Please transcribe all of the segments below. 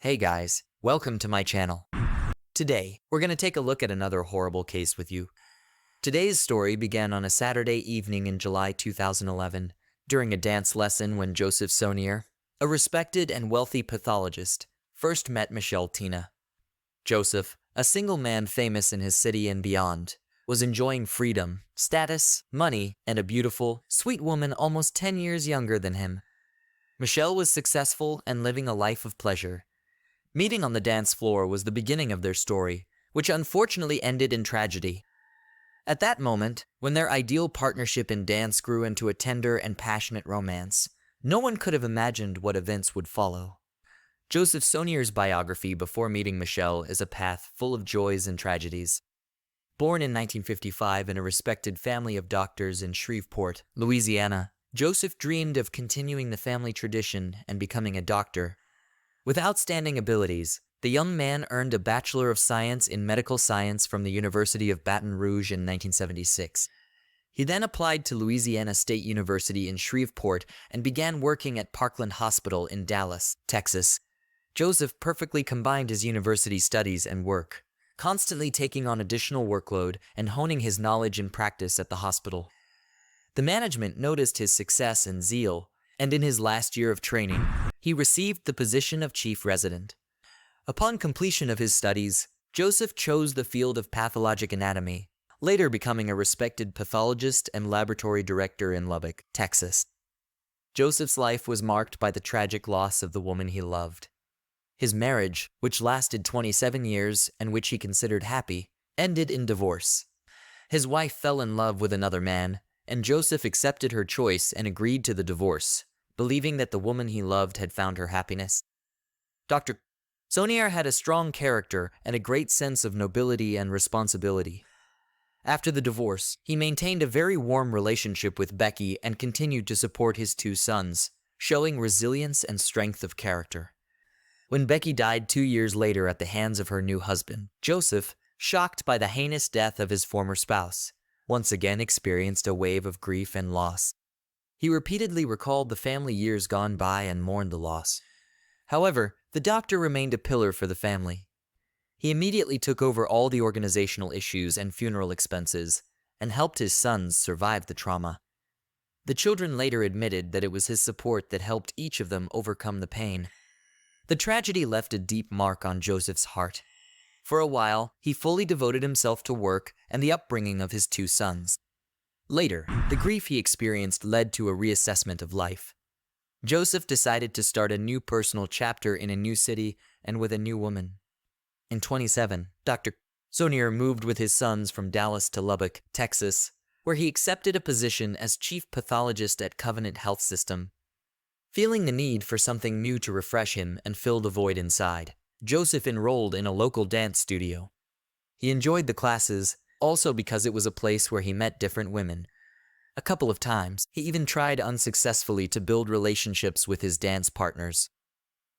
Hey guys, welcome to my channel. Today, we're going to take a look at another horrible case with you. Today's story began on a Saturday evening in July 2011, during a dance lesson when Joseph Sonnier, a respected and wealthy pathologist, first met Richelle Tina. Joseph, a single man famous in his city and beyond, was enjoying freedom, status, money, and a beautiful, sweet woman almost 10 years younger than him. Richelle was successful and living a life of pleasure. Meeting on the dance floor was the beginning of their story, which unfortunately ended in tragedy. At that moment, when their ideal partnership in dance grew into a tender and passionate romance, no one could have imagined what events would follow. Joseph Sonnier's biography before meeting Richelle is a path full of joys and tragedies. Born in 1955 in a respected family of doctors in Shreveport, Louisiana, Joseph dreamed of continuing the family tradition and becoming a doctor. With outstanding abilities, the young man earned a Bachelor of Science in Medical Science from the University of Baton Rouge in 1976. He then applied to Louisiana State University in Shreveport and began working at Parkland Hospital in Dallas, Texas. Joseph perfectly combined his university studies and work, constantly taking on additional workload and honing his knowledge and practice at the hospital. The management noticed his success and zeal, and in his last year of training, he received the position of chief resident. Upon completion of his studies, Joseph chose the field of pathologic anatomy, later becoming a respected pathologist and laboratory director in Lubbock, Texas. Joseph's life was marked by the tragic loss of the woman he loved. His marriage, which lasted 27 years and which he considered happy, ended in divorce. His wife fell in love with another man, and Joseph accepted her choice and agreed to the divorce, believing that the woman he loved had found her happiness. Dr. Sonier had a strong character and a great sense of nobility and responsibility. After the divorce, he maintained a very warm relationship with Becky and continued to support his two sons, showing resilience and strength of character. When Becky died 2 years later at the hands of her new husband, Joseph, shocked by the heinous death of his former spouse, once again experienced a wave of grief and loss. He repeatedly recalled the family years gone by and mourned the loss. However, the doctor remained a pillar for the family. He immediately took over all the organizational issues and funeral expenses, and helped his sons survive the trauma. The children later admitted that it was his support that helped each of them overcome the pain. The tragedy left a deep mark on Joseph's heart. For a while, he fully devoted himself to work and the upbringing of his two sons. Later, the grief he experienced led to a reassessment of life. Joseph decided to start a new personal chapter in a new city and with a new woman. In 27, Dr. Sonier moved with his sons from Dallas to Lubbock, Texas, where he accepted a position as chief pathologist at Covenant Health System. Feeling the need for something new to refresh him and fill the void inside, Joseph enrolled in a local dance studio. He enjoyed the classes, also because it was a place where he met different women. A couple of times, he even tried unsuccessfully to build relationships with his dance partners.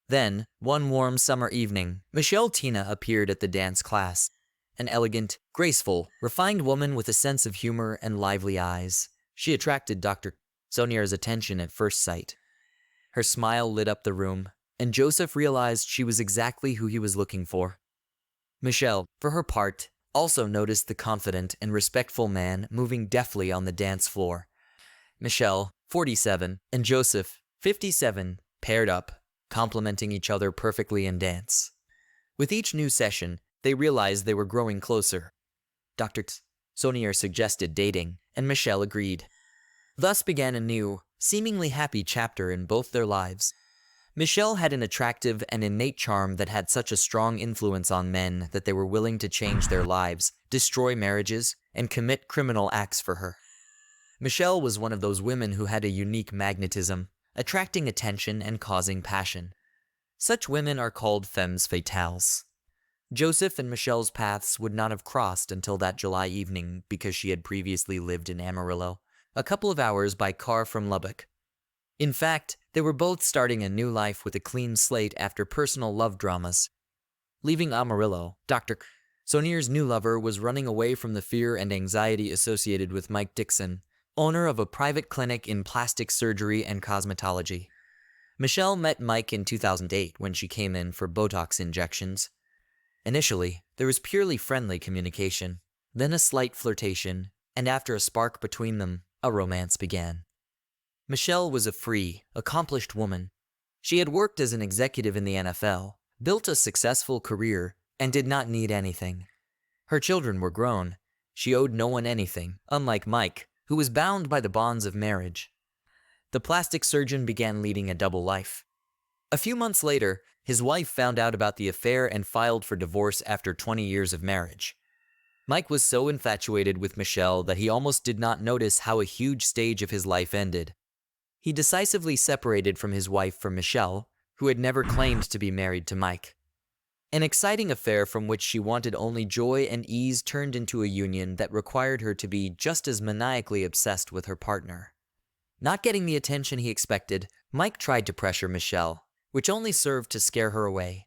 Then, one warm summer evening, Richelle Tina appeared at the dance class. An elegant, graceful, refined woman with a sense of humor and lively eyes. She attracted Dr. Sonnier's attention at first sight. Her smile lit up the room, and Joseph realized she was exactly who he was looking for. Richelle, for her part, also noticed the confident and respectful man moving deftly on the dance floor. Richelle, 47, and Joseph, 57, paired up, complementing each other perfectly in dance. With each new session, they realized they were growing closer. Dr. Sonier suggested dating, and Richelle agreed. Thus began a new, seemingly happy chapter in both their lives. Richelle had an attractive and innate charm that had such a strong influence on men that they were willing to change their lives, destroy marriages, and commit criminal acts for her. Richelle was one of those women who had a unique magnetism, attracting attention and causing passion. Such women are called femmes fatales. Joseph and Richelle's paths would not have crossed until that July evening because she had previously lived in Amarillo, a couple of hours by car from Lubbock. In fact, they were both starting a new life with a clean slate after personal love dramas. Leaving Amarillo, Dr. Sonnier's new lover was running away from the fear and anxiety associated with Mike Dixon, owner of a private clinic in plastic surgery and cosmetology. Michelle met Mike in 2008 when she came in for Botox injections. Initially, there was purely friendly communication, then a slight flirtation, and after a spark between them, a romance began. Michelle was a free, accomplished woman. She had worked as an executive in the NFL, built a successful career, and did not need anything. Her children were grown. She owed no one anything, unlike Mike, who was bound by the bonds of marriage. The plastic surgeon began leading a double life. A few months later, his wife found out about the affair and filed for divorce after 20 years of marriage. Mike was so infatuated with Michelle that he almost did not notice how a huge stage of his life ended. He decisively separated from his wife for Michelle, who had never claimed to be married to Mike. An exciting affair from which she wanted only joy and ease turned into a union that required her to be just as maniacally obsessed with her partner. Not getting the attention he expected, Mike tried to pressure Michelle, which only served to scare her away.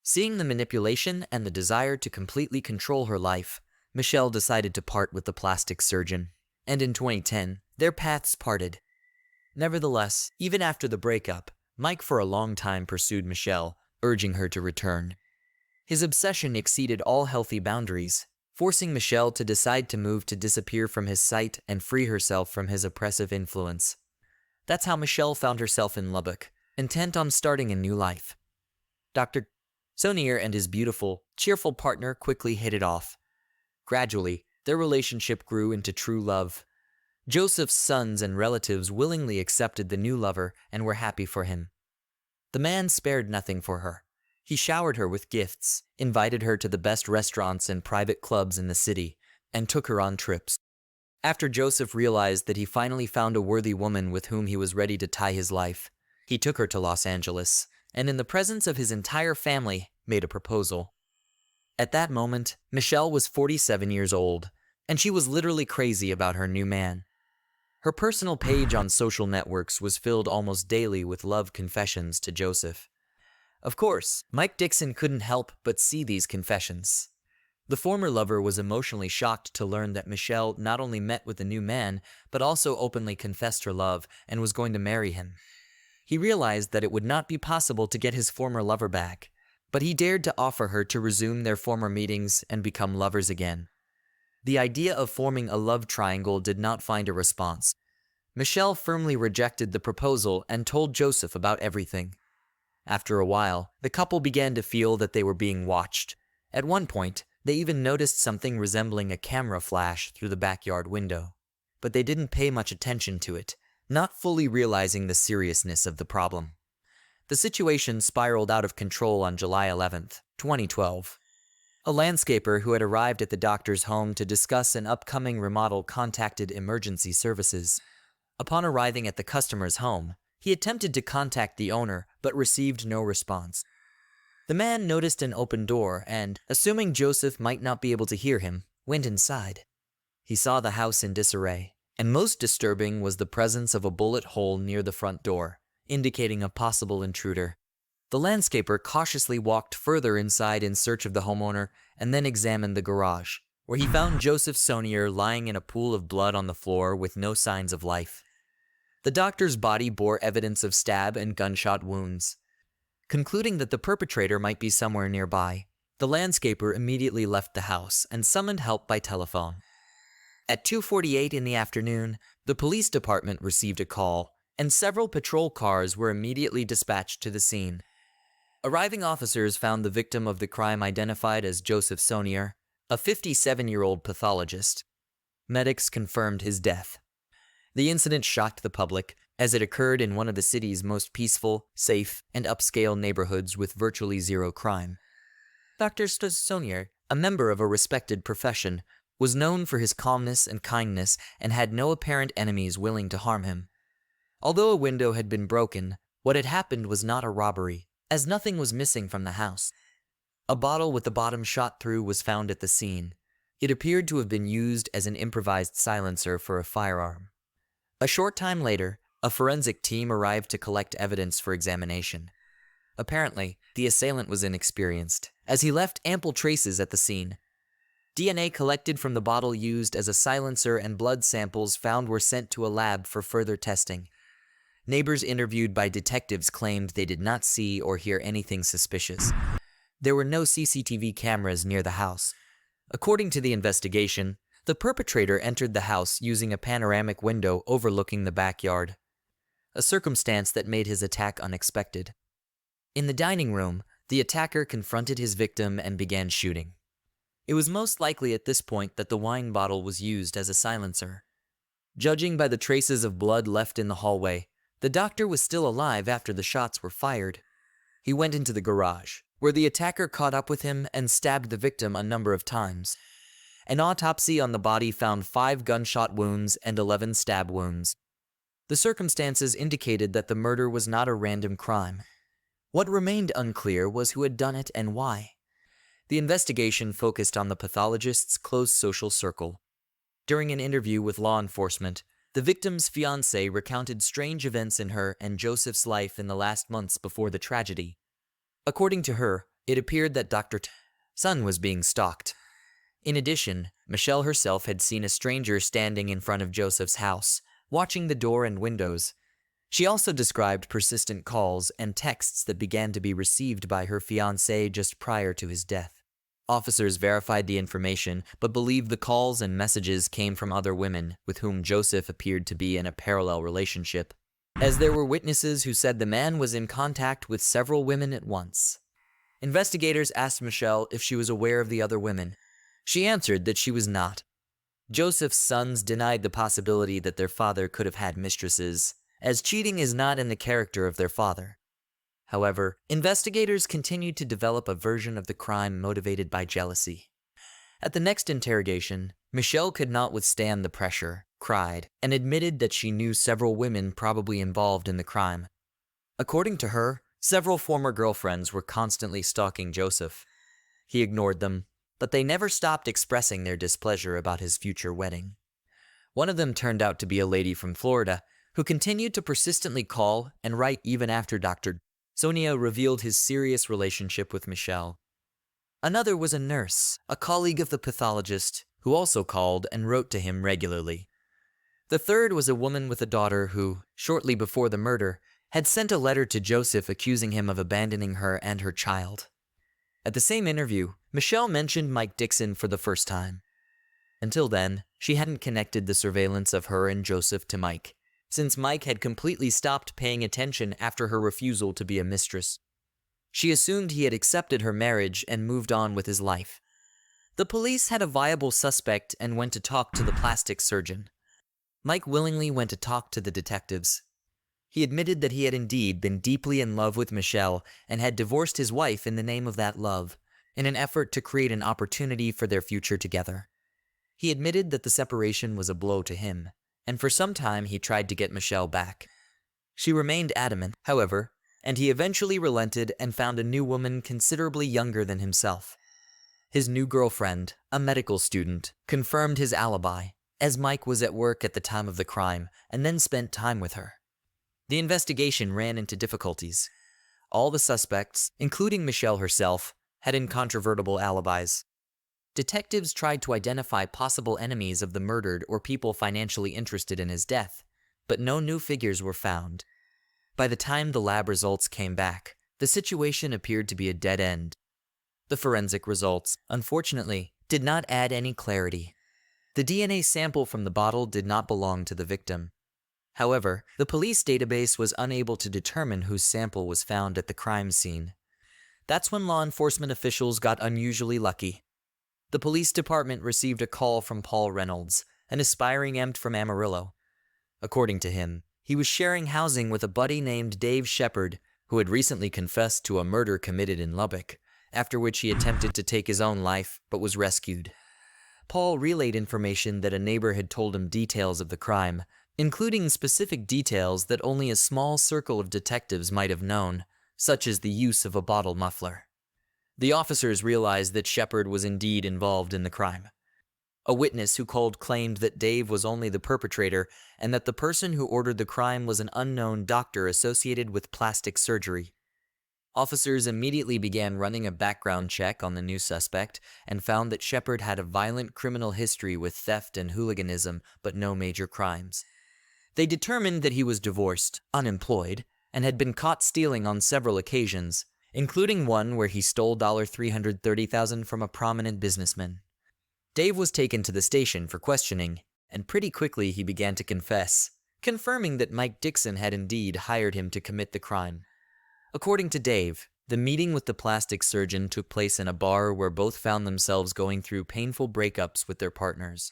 Seeing the manipulation and the desire to completely control her life, Michelle decided to part with the plastic surgeon, and in 2010, their paths parted. Nevertheless, even after the breakup, Mike for a long time pursued Michelle, urging her to return. His obsession exceeded all healthy boundaries, forcing Michelle to decide to move to disappear from his sight and free herself from his oppressive influence. That's how Michelle found herself in Lubbock, intent on starting a new life. Dr. Sonier and his beautiful, cheerful partner quickly hit it off. Gradually, their relationship grew into true love. Joseph's sons and relatives willingly accepted the new lover and were happy for him. The man spared nothing for her. He showered her with gifts, invited her to the best restaurants and private clubs in the city, and took her on trips. After Joseph realized that he finally found a worthy woman with whom he was ready to tie his life, he took her to Los Angeles, and in the presence of his entire family, made a proposal. At that moment, Michelle was 47 years old, and she was literally crazy about her new man. Her personal page on social networks was filled almost daily with love confessions to Joseph. Of course, Mike Dixon couldn't help but see these confessions. The former lover was emotionally shocked to learn that Michelle not only met with a new man, but also openly confessed her love and was going to marry him. He realized that it would not be possible to get his former lover back, but he dared to offer her to resume their former meetings and become lovers again. The idea of forming a love triangle did not find a response. Michelle firmly rejected the proposal and told Joseph about everything. After a while, the couple began to feel that they were being watched. At one point, they even noticed something resembling a camera flash through the backyard window. But they didn't pay much attention to it, not fully realizing the seriousness of the problem. The situation spiraled out of control on July 11, 2012. A landscaper who had arrived at the doctor's home to discuss an upcoming remodel contacted emergency services. Upon arriving at the customer's home, he attempted to contact the owner but received no response. The man noticed an open door and, assuming Joseph might not be able to hear him, went inside. He saw the house in disarray, and most disturbing was the presence of a bullet hole near the front door, indicating a possible intruder. The landscaper cautiously walked further inside in search of the homeowner and then examined the garage, where he found Joseph Sonnier lying in a pool of blood on the floor with no signs of life. The doctor's body bore evidence of stab and gunshot wounds. Concluding that the perpetrator might be somewhere nearby, the landscaper immediately left the house and summoned help by telephone. At 2:48 in the afternoon, the police department received a call, and several patrol cars were immediately dispatched to the scene. Arriving officers found the victim of the crime identified as Joseph Sonnier, a 57-year-old pathologist. Medics confirmed his death. The incident shocked the public, as it occurred in one of the city's most peaceful, safe, and upscale neighborhoods with virtually zero crime. Dr. Sonier, a member of a respected profession, was known for his calmness and kindness and had no apparent enemies willing to harm him. Although a window had been broken, what had happened was not a robbery, as nothing was missing from the house. A bottle with the bottom shot through was found at the scene. It appeared to have been used as an improvised silencer for a firearm. A short time later, a forensic team arrived to collect evidence for examination. Apparently, the assailant was inexperienced, as he left ample traces at the scene. DNA collected from the bottle used as a silencer and blood samples found were sent to a lab for further testing. Neighbors interviewed by detectives claimed they did not see or hear anything suspicious. There were no CCTV cameras near the house. According to the investigation, the perpetrator entered the house using a panoramic window overlooking the backyard, a circumstance that made his attack unexpected. In the dining room, the attacker confronted his victim and began shooting. It was most likely at this point that the wine bottle was used as a silencer. Judging by the traces of blood left in the hallway, the doctor was still alive after the shots were fired. He went into the garage, where the attacker caught up with him and stabbed the victim a number of times. An autopsy on the body found 5 gunshot wounds and 11 stab wounds. The circumstances indicated that the murder was not a random crime. What remained unclear was who had done it and why. The investigation focused on the pathologist's close social circle. During an interview with law enforcement, the victim's fiancé recounted strange events in her and Joseph's life in the last months before the tragedy. According to her, it appeared that Dr. T's son was being stalked. In addition, Michelle herself had seen a stranger standing in front of Joseph's house, watching the door and windows. She also described persistent calls and texts that began to be received by her fiancé just prior to his death. Officers verified the information, but believed the calls and messages came from other women with whom Joseph appeared to be in a parallel relationship, as there were witnesses who said the man was in contact with several women at once. Investigators asked Michelle if she was aware of the other women. She answered that she was not. Joseph's sons denied the possibility that their father could have had mistresses, as cheating is not in the character of their father. However, investigators continued to develop a version of the crime motivated by jealousy. At the next interrogation, Michelle could not withstand the pressure, cried, and admitted that she knew several women probably involved in the crime. According to her, several former girlfriends were constantly stalking Joseph. He ignored them, but they never stopped expressing their displeasure about his future wedding. One of them turned out to be a lady from Florida who continued to persistently call and write even after Dr. Sonier revealed his serious relationship with Michelle. Another was a nurse, a colleague of the pathologist, who also called and wrote to him regularly. The third was a woman with a daughter who, shortly before the murder, had sent a letter to Joseph accusing him of abandoning her and her child. At the same interview, Michelle mentioned Mike Dixon for the first time. Until then, she hadn't connected the surveillance of her and Joseph to Mike, since Mike had completely stopped paying attention after her refusal to be a mistress. She assumed he had accepted her marriage and moved on with his life. The police had a viable suspect and went to talk to the plastic surgeon. Mike willingly went to talk to the detectives. He admitted that he had indeed been deeply in love with Michelle and had divorced his wife in the name of that love, in an effort to create an opportunity for their future together. He admitted that the separation was a blow to him, and for some time he tried to get Michelle back. She remained adamant, however, and he eventually relented and found a new woman considerably younger than himself. His new girlfriend, a medical student, confirmed his alibi, as Mike was at work at the time of the crime and then spent time with her. The investigation ran into difficulties. All the suspects, including Michelle herself, had incontrovertible alibis. Detectives tried to identify possible enemies of the murdered or people financially interested in his death, but no new figures were found. By the time the lab results came back, the situation appeared to be a dead end. The forensic results, unfortunately, did not add any clarity. The DNA sample from the bottle did not belong to the victim. However, the police database was unable to determine whose sample was found at the crime scene. That's when law enforcement officials got unusually lucky. The police department received a call from Paul Reynolds, an aspiring EMT from Amarillo. According to him, he was sharing housing with a buddy named Dave Shepard, who had recently confessed to a murder committed in Lubbock, after which he attempted to take his own life but was rescued. Paul relayed information that a neighbor had told him details of the crime, including specific details that only a small circle of detectives might have known, such as the use of a bottle muffler. The officers realized that Shepard was indeed involved in the crime. A witness who called claimed that Dave was only the perpetrator and that the person who ordered the crime was an unknown doctor associated with plastic surgery. Officers immediately began running a background check on the new suspect and found that Shepard had a violent criminal history with theft and hooliganism, but no major crimes. They determined that he was divorced, unemployed, and had been caught stealing on several occasions, including one where he stole $330,000 from a prominent businessman. Dave was taken to the station for questioning, and pretty quickly he began to confess, confirming that Mike Dixon had indeed hired him to commit the crime. According to Dave, the meeting with the plastic surgeon took place in a bar where both found themselves going through painful breakups with their partners.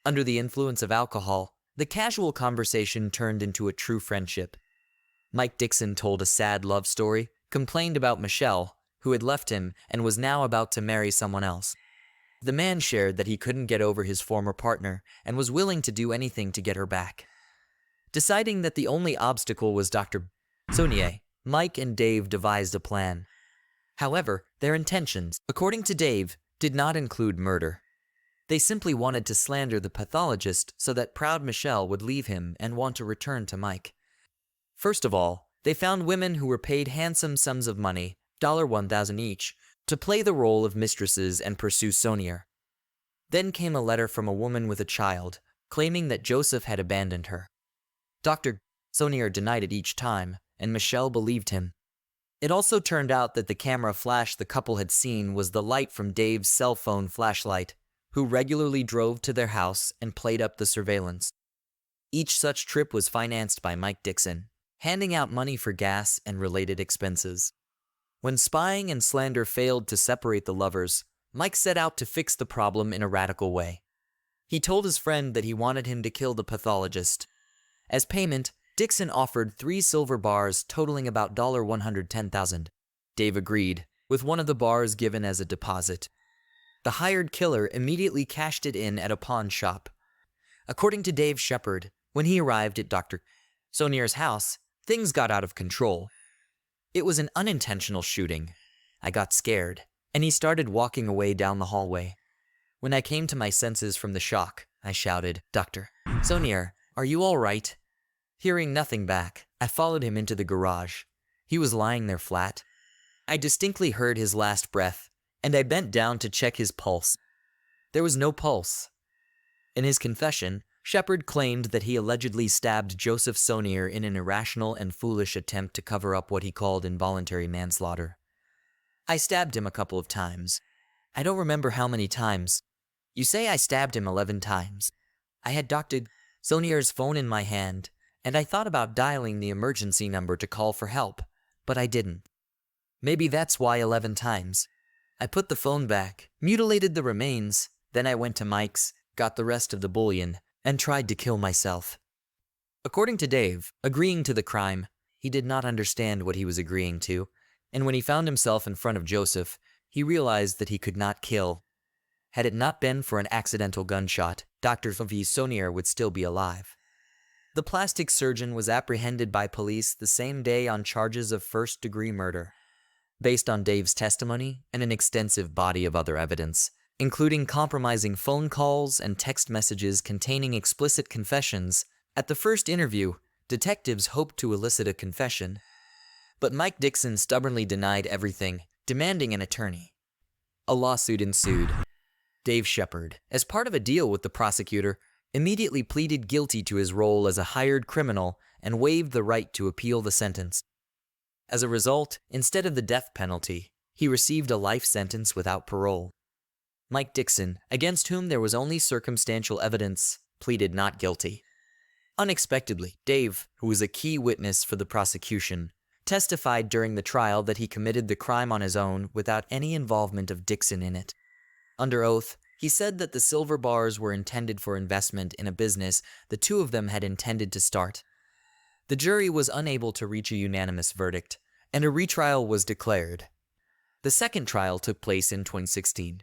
Under the influence of alcohol, the casual conversation turned into a true friendship. Mike Dixon told a sad love story, complained about Michelle, who had left him and was now about to marry someone else. The man shared that he couldn't get over his former partner and was willing to do anything to get her back. Deciding that the only obstacle was Dr. Sonnier, Mike and Dave devised a plan. However, their intentions, according to Dave, did not include murder. They simply wanted to slander the pathologist so that proud Michelle would leave him and want to return to Mike. First of all, they found women who were paid handsome sums of money, $1,000 each, to play the role of mistresses and pursue Sonier. Then came a letter from a woman with a child, claiming that Joseph had abandoned her. Dr. Sonier denied it each time, and Michelle believed him. It also turned out that the camera flash the couple had seen was the light from Dave's cell phone flashlight, who regularly drove to their house and played up the surveillance. Each such trip was financed by Mike Dixon, handing out money for gas and related expenses. When spying and slander failed to separate the lovers, Mike set out to fix the problem in a radical way. He told his friend that he wanted him to kill the pathologist. As payment, Dixon offered 3 silver bars totaling about $110,000. Dave agreed, with one of the bars given as a deposit. The hired killer immediately cashed it in at a pawn shop. According to Dave Shepard, when he arrived at Dr. Sonnier's house, things got out of control. It was an unintentional shooting. I got scared, and he started walking away down the hallway. When I came to my senses from the shock, I shouted, "Dr. Sonier, are you all right?" Hearing nothing back, I followed him into the garage. He was lying there flat. I distinctly heard his last breath, and I bent down to check his pulse. There was no pulse. In his confession, Shepard claimed that he allegedly stabbed Joseph Sonnier in an irrational and foolish attempt to cover up what he called involuntary manslaughter. I stabbed him a couple of times. I don't remember how many times. You say I stabbed him 11 times. I had Dr. Sonnier's phone in my hand, and I thought about dialing the emergency number to call for help, but I didn't. Maybe that's why 11 times. I put the phone back, mutilated the remains, then I went to Mike's, got the rest of the bullion, and tried to kill myself. According to Dave, agreeing to the crime, he did not understand what he was agreeing to, and when he found himself in front of Joseph, he realized that he could not kill. Had it not been for an accidental gunshot, Dr. Sonnier would still be alive. The plastic surgeon was apprehended by police the same day on charges of first-degree murder. Based on Dave's testimony and an extensive body of other evidence, including compromising phone calls and text messages containing explicit confessions, at the first interview, detectives hoped to elicit a confession. But Mike Dixon stubbornly denied everything, demanding an attorney. A lawsuit ensued. Dave Shepard, as part of a deal with the prosecutor, immediately pleaded guilty to his role as a hired criminal and waived the right to appeal the sentence. As a result, instead of the death penalty, he received a life sentence without parole. Mike Dixon, against whom there was only circumstantial evidence, pleaded not guilty. Unexpectedly, Dave, who was a key witness for the prosecution, testified during the trial that he committed the crime on his own without any involvement of Dixon in it. Under oath, he said that the silver bars were intended for investment in a business the two of them had intended to start. The jury was unable to reach a unanimous verdict, and a retrial was declared. The second trial took place in 2016.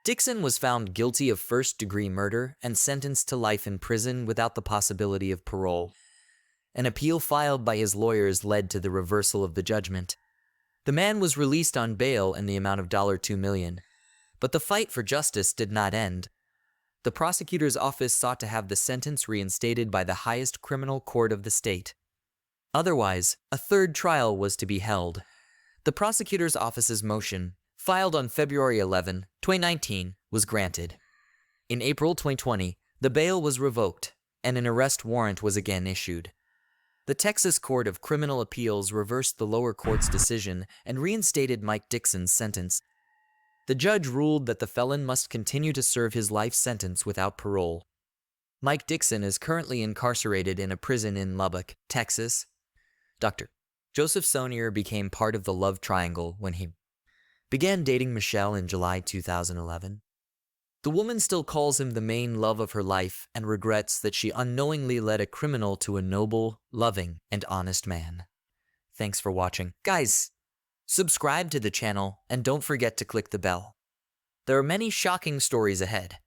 Dixon was found guilty of first-degree murder and sentenced to life in prison without the possibility of parole. An appeal filed by his lawyers led to the reversal of the judgment. The man was released on bail in the amount of $2 million, but the fight for justice did not end. The prosecutor's office sought to have the sentence reinstated by the highest criminal court of the state. Otherwise, a third trial was to be held. The prosecutor's office's motion, filed on February 11, 2019, was granted. In April 2020, the bail was revoked, and an arrest warrant was again issued. The Texas Court of Criminal Appeals reversed the lower court's decision and reinstated Mike Dixon's sentence. The judge ruled that the felon must continue to serve his life sentence without parole. Mike Dixon is currently incarcerated in a prison in Lubbock, Texas. Dr. Joseph Sonnier became part of the love triangle when he began dating Richelle in July 2011. The woman still calls him the main love of her life and regrets that she unknowingly led a criminal to a noble, loving, and honest man. Thanks for watching. Guys, subscribe to the channel and don't forget to click the bell. There are many shocking stories ahead.